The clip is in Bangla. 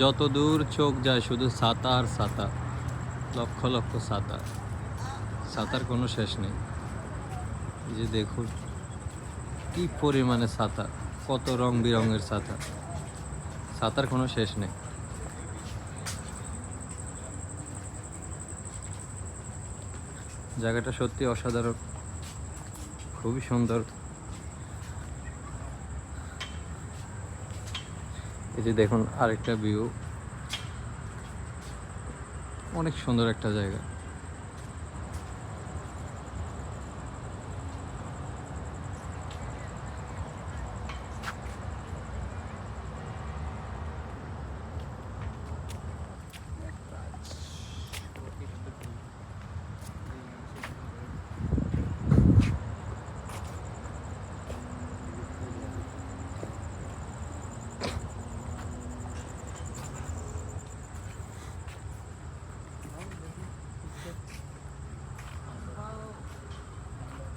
যত দূর চোখ যায় শুধু ছাতা আর ছাতা, লক্ষ লক্ষ ছাতা, ছাতার কোনো শেষ নেই। এই যে দেখুন কি পরিমাণে ছাতা, কত রং বেরঙের ছাতা, ছাতার কোনো শেষ নেই। জায়গাটা সত্যি অসাধারণ, খুবই সুন্দর। এই যে দেখুন আরেকটা ভিউ, অনেক সুন্দর একটা জায়গা।